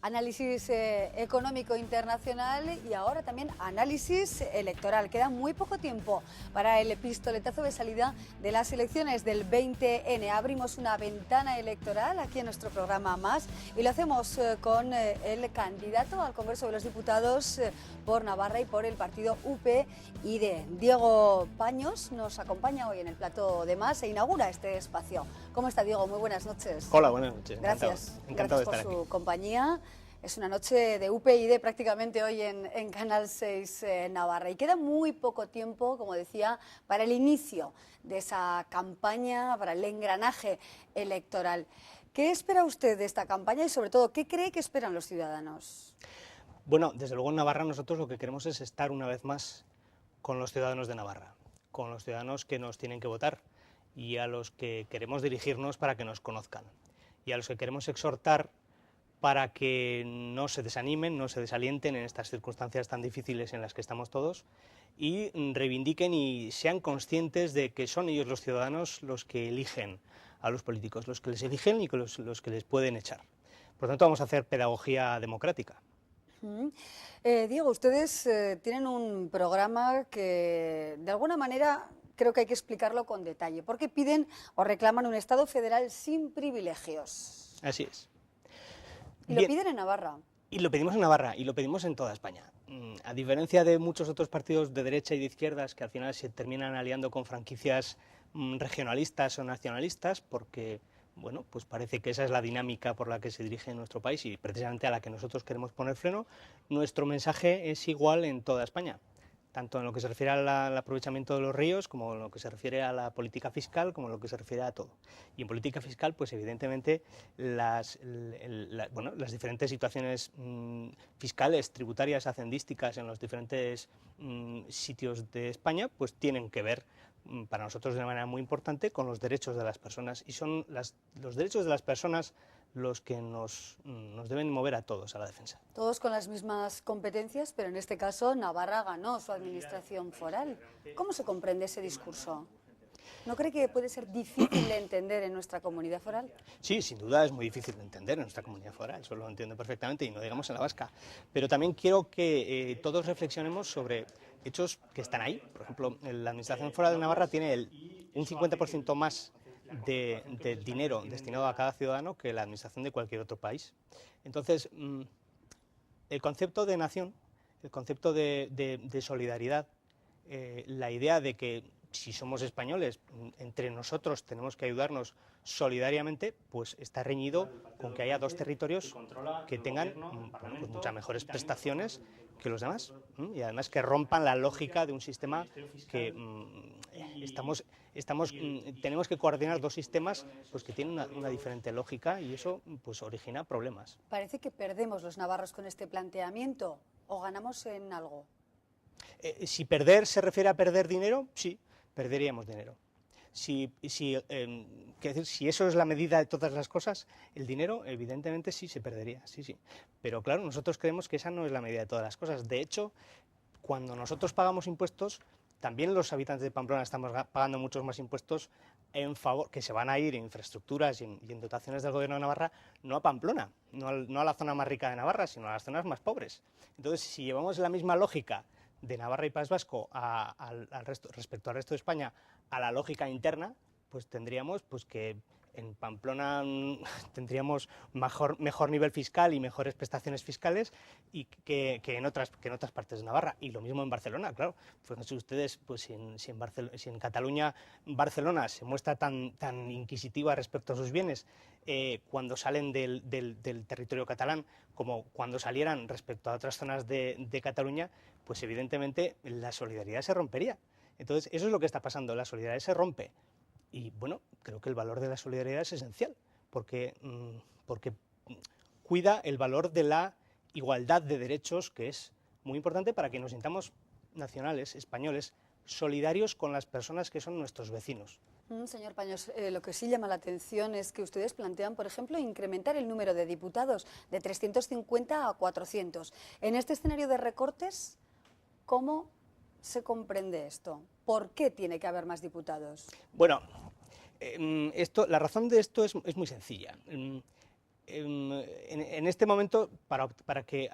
Análisis económico internacional y ahora también análisis electoral. Queda muy poco tiempo para el pistoletazo de salida de las elecciones del 20N. Abrimos una ventana electoral aquí en nuestro programa Más y lo hacemos con el candidato al Congreso de los Diputados por Navarra y por el partido UPyD. Diego Paños nos acompaña hoy en el plató de Más e inaugura este espacio. ¿Cómo está, Diego? Muy buenas noches. Hola, buenas noches. Gracias. Encantado Gracias por de estar su compañía. Es una noche de UPyD prácticamente hoy en Canal 6 Navarra. Y queda muy poco tiempo, como decía, para el inicio de esa campaña, para el engranaje electoral. ¿Qué espera usted de esta campaña y, sobre todo, qué cree que esperan los ciudadanos? Bueno, desde luego en Navarra nosotros lo que queremos es estar una vez más con los ciudadanos de Navarra, con los ciudadanos que nos tienen que votar y a los que queremos dirigirnos para que nos conozcan y a los que queremos exhortar para que no se desanimen, no se desalienten en estas circunstancias tan difíciles en las que estamos todos y reivindiquen y sean conscientes de que son ellos los ciudadanos los que eligen a los políticos, los que les eligen y los que les pueden echar. Por lo tanto, vamos a hacer pedagogía democrática. Diego, ustedes tienen un programa que de alguna manera creo que hay que explicarlo con detalle, porque piden o reclaman un Estado federal sin privilegios. Así es. Y lo piden en Navarra. Y lo pedimos en Navarra y lo pedimos en toda España. A diferencia de muchos otros partidos de derecha y de izquierdas que al final se terminan aliando con franquicias regionalistas o nacionalistas, porque bueno, pues parece que esa es la dinámica por la que se dirige nuestro país y precisamente a la que nosotros queremos poner freno, nuestro mensaje es igual en toda España, tanto en lo que se refiere al aprovechamiento de los ríos, como en lo que se refiere a la política fiscal, como en lo que se refiere a todo. Y en política fiscal, pues evidentemente las diferentes situaciones fiscales, tributarias, hacendísticas en los diferentes sitios de España, pues tienen que ver para nosotros de una manera muy importante con los derechos de las personas y son los derechos de las personas los que nos deben mover a todos a la defensa. Todos con las mismas competencias, pero en este caso Navarra ganó su administración foral. ¿Cómo se comprende ese discurso? ¿No cree que puede ser difícil de entender en nuestra comunidad foral? Sí, sin duda es muy difícil de entender en nuestra comunidad foral, eso lo entiendo perfectamente y no digamos en la vasca. Pero también quiero que todos reflexionemos sobre hechos que están ahí. Por ejemplo, la Administración Foral de Navarra tiene un 50% más de dinero destinado a cada ciudadano que la administración de cualquier otro país. Entonces, el concepto de nación, el concepto de solidaridad, la idea de que si somos españoles, entre nosotros tenemos que ayudarnos solidariamente, pues está reñido con que haya dos territorios que tengan pues muchas mejores prestaciones que los demás y además que rompan la lógica de un sistema que tenemos que coordinar dos sistemas pues que tienen una diferente lógica y eso pues origina problemas. Parece que perdemos los navarros con este planteamiento o ganamos en algo. Si perder se refiere a perder dinero, sí, perderíamos dinero. Si eso es la medida de todas las cosas, el dinero evidentemente sí se perdería, sí. Pero claro, nosotros creemos que esa no es la medida de todas las cosas. De hecho, cuando nosotros pagamos impuestos, también los habitantes de Pamplona estamos pagando muchos más impuestos en favor, que se van a ir en infraestructuras y en dotaciones del Gobierno de Navarra, no a Pamplona, no a la zona más rica de Navarra, sino a las zonas más pobres. Entonces, si llevamos la misma lógica de Navarra y País Vasco respecto al resto de España a la lógica interna, pues tendríamos pues que en Pamplona tendríamos mejor nivel fiscal y mejores prestaciones fiscales y que en otras partes de Navarra. Y lo mismo en Barcelona, claro. Pues no sé ustedes, pues si en Cataluña, Barcelona se muestra tan inquisitiva respecto a sus bienes cuando salen del territorio catalán como cuando salieran respecto a otras zonas de Cataluña, pues evidentemente la solidaridad se rompería. Entonces, eso es lo que está pasando, la solidaridad se rompe. Y bueno, creo que el valor de la solidaridad es esencial, porque cuida el valor de la igualdad de derechos, que es muy importante para que nos sintamos nacionales, españoles, solidarios con las personas que son nuestros vecinos. Señor Paños, lo que sí llama la atención es que ustedes plantean, por ejemplo, incrementar el número de diputados de 350 a 400. En este escenario de recortes, ¿cómo se comprende esto? ¿Por qué tiene que haber más diputados? Bueno, la razón de esto es muy sencilla. en este momento, para que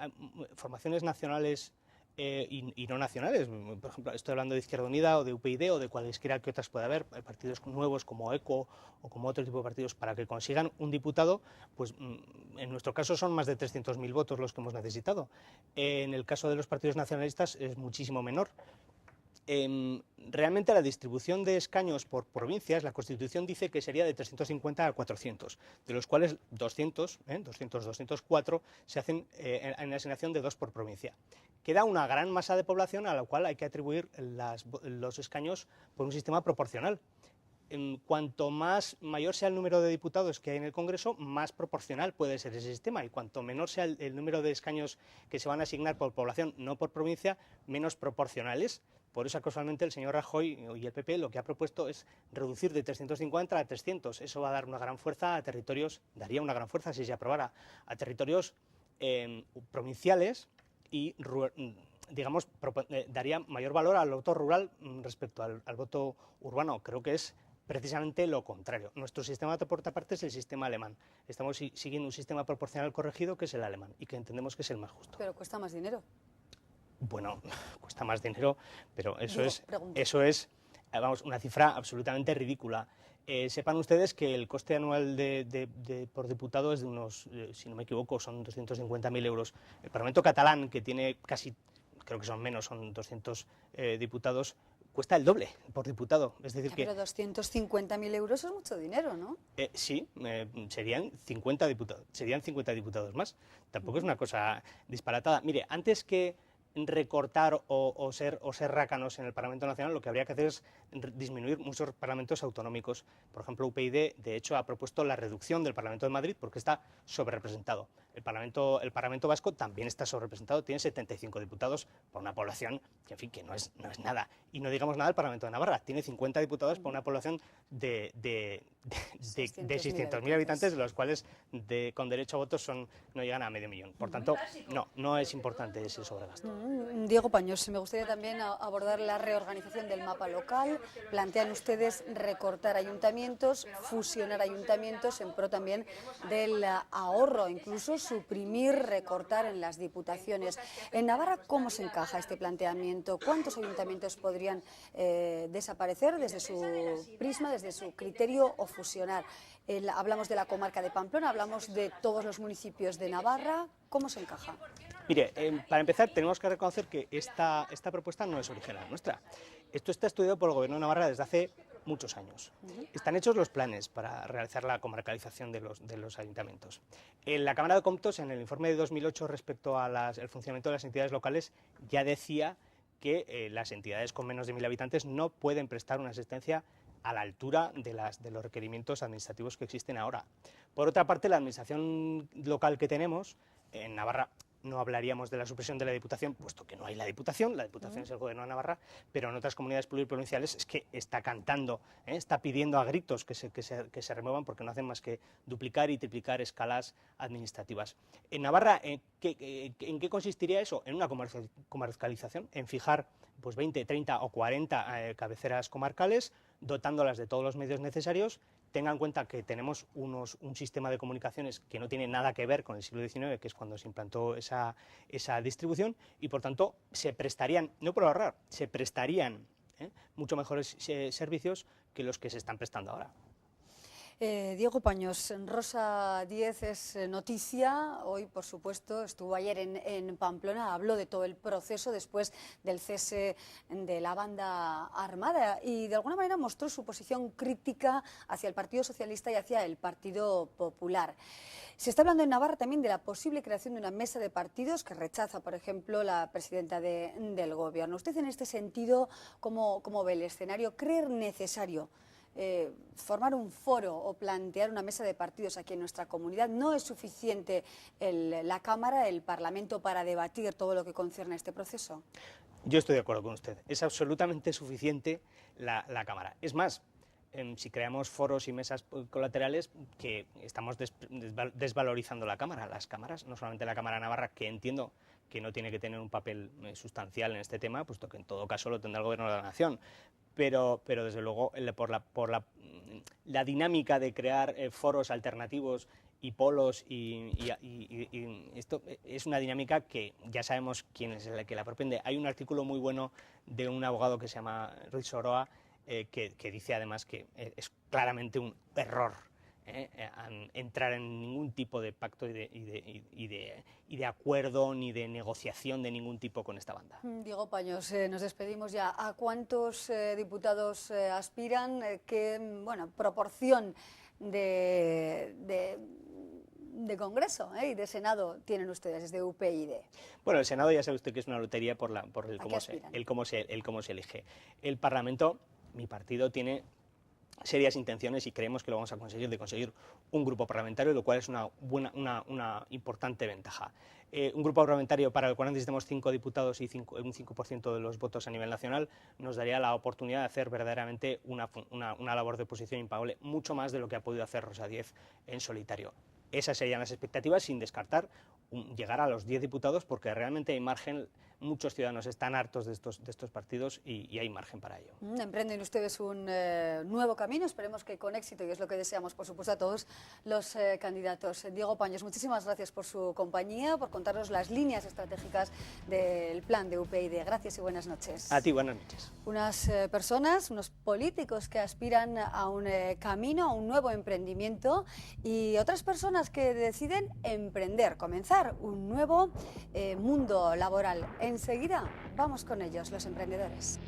formaciones nacionales y no nacionales, por ejemplo, estoy hablando de Izquierda Unida o de UPyD o de cualesquiera que otras pueda haber, partidos nuevos como ECO o como otro tipo de partidos, para que consigan un diputado, pues en nuestro caso son más de 300.000 votos los que hemos necesitado. En el caso de los partidos nacionalistas es muchísimo menor. Realmente la distribución de escaños por provincias, la Constitución dice que sería de 350 a 400, de los cuales 204 se hacen en asignación de 2 por provincia. Queda una gran masa de población a la cual hay que atribuir los escaños por un sistema proporcional. Cuanto mayor sea el número de diputados que hay en el Congreso, más proporcional puede ser ese sistema, y cuanto menor sea el número de escaños que se van a asignar por población, no por provincia, menos proporcionales. Por eso, casualmente, el señor Rajoy y el PP lo que ha propuesto es reducir de 350 a 300. Eso va a dar una gran fuerza a territorios, daría una gran fuerza si se aprobara, a territorios provinciales y, digamos, daría mayor valor al voto rural respecto al voto urbano. Creo que es precisamente lo contrario. Nuestro sistema, por otra parte, es el sistema alemán. Estamos siguiendo un sistema proporcional corregido que es el alemán y que entendemos que es el más justo. Pero cuesta más dinero. Bueno, cuesta más dinero, pero eso es vamos, una cifra absolutamente ridícula. Sepan ustedes que el coste anual por diputado es de unos, si no me equivoco, son 250.000 euros. El Parlamento catalán, que tiene casi, creo que son menos, son 200 diputados, cuesta el doble por diputado. Es decir, pero 250.000 euros es mucho dinero, ¿no? Sí, serían 50 diputados más. Tampoco es una cosa disparatada. Mire, antes que recortar o ser rácanos en el Parlamento Nacional, lo que habría que hacer es disminuir muchos parlamentos autonómicos. Por ejemplo, UPyD, de hecho, ha propuesto la reducción del Parlamento de Madrid porque está sobrerepresentado. El Parlamento Vasco también está sobrerepresentado, tiene 75 diputados por una población que, en fin, que no es nada. Y no digamos nada del Parlamento de Navarra, tiene 50 diputados por una población de 600.000 habitantes, de los cuales con derecho a votos no llegan a medio millón. Por tanto, no es importante ese sobregasto. Diego Paños, me gustaría también abordar la reorganización del mapa local. Plantean ustedes recortar ayuntamientos, fusionar ayuntamientos en pro también del ahorro, incluso suprimir, recortar en las diputaciones. En Navarra, ¿cómo se encaja este planteamiento? ¿Cuántos ayuntamientos podrían desaparecer desde su prisma, desde su criterio, o fusionar? Hablamos de la comarca de Pamplona, hablamos de todos los municipios de Navarra. ¿Cómo se encaja? Mire, para empezar tenemos que reconocer que esta propuesta no es original nuestra. Esto está estudiado por el Gobierno de Navarra desde hace muchos años. Están hechos los planes para realizar la comarcalización de los ayuntamientos. En la Cámara de Comptos, en el informe de 2008 respecto al funcionamiento de las entidades locales, ya decía que las entidades con menos de 1.000 habitantes no pueden prestar una asistencia a la altura de los requerimientos administrativos que existen ahora. Por otra parte, la administración local que tenemos en Navarra, no hablaríamos de la supresión de la Diputación, puesto que no hay la Diputación es el Gobierno de Navarra, pero en otras comunidades pluriprovinciales es que está cantando, está pidiendo a gritos que se remuevan, porque no hacen más que duplicar y triplicar escalas administrativas. En Navarra, ¿en qué consistiría eso? En una comarcalización, en fijar pues 20, 30 o 40 cabeceras comarcales, dotándolas de todos los medios necesarios. Tenga en cuenta que tenemos un sistema de comunicaciones que no tiene nada que ver con el siglo XIX, que es cuando se implantó esa distribución, y por tanto se prestarían, no por ahorrar, se prestarían mucho mejores servicios que los que se están prestando ahora. Diego Paños, Rosa Díez es noticia, hoy por supuesto, estuvo ayer en Pamplona, habló de todo el proceso después del cese de la banda armada y de alguna manera mostró su posición crítica hacia el Partido Socialista y hacia el Partido Popular. Se está hablando en Navarra también de la posible creación de una mesa de partidos que rechaza, por ejemplo, la presidenta del Gobierno. Usted en este sentido, ¿cómo ve el escenario? ¿Cree necesario formar un foro o plantear una mesa de partidos aquí en nuestra comunidad? ¿No es suficiente la Cámara, el Parlamento, para debatir todo lo que concierne a este proceso? Yo estoy de acuerdo con usted. Es absolutamente suficiente la Cámara. Es más, si creamos foros y mesas colaterales, que estamos desvalorizando la Cámara. Las cámaras, no solamente la Cámara Navarra, que entiendo que no tiene que tener un papel sustancial en este tema, puesto que en todo caso lo tendrá el Gobierno de la Nación. Pero desde luego por la dinámica de crear foros alternativos y polos, y esto es una dinámica que ya sabemos quién es el que la propende. Hay un artículo muy bueno de un abogado que se llama Ruiz Soroa, que dice además que es claramente un error entrar en ningún tipo de pacto y de acuerdo ni de negociación de ningún tipo con esta banda. Diego Paños, nos despedimos ya. ¿A cuántos diputados aspiran? ¿Qué proporción de Congreso y de Senado tienen ustedes desde UPyD? Bueno, el Senado ya sabe usted que es una lotería por el cómo se elige. El Parlamento, mi partido tiene serias intenciones y creemos que lo vamos a conseguir, de conseguir un grupo parlamentario, lo cual es una importante ventaja. Un grupo parlamentario para el cual necesitamos 5 diputados y un 5% de los votos a nivel nacional nos daría la oportunidad de hacer verdaderamente una labor de oposición impagable, mucho más de lo que ha podido hacer Rosa Díez en solitario. Esas serían las expectativas, sin descartar llegar a los 10 diputados, porque realmente hay margen. Muchos ciudadanos están hartos de estos partidos y hay margen para ello. Emprenden ustedes un nuevo camino, esperemos que con éxito, y es lo que deseamos, por supuesto, a todos los candidatos. Diego Paños, muchísimas gracias por su compañía, por contarnos las líneas estratégicas del plan de UPyD. Gracias y buenas noches. A ti, buenas noches. Unas personas, unos políticos que aspiran a un camino, a un nuevo emprendimiento, y otras personas que deciden emprender, comenzar un nuevo mundo laboral. Enseguida vamos con ellos, los emprendedores.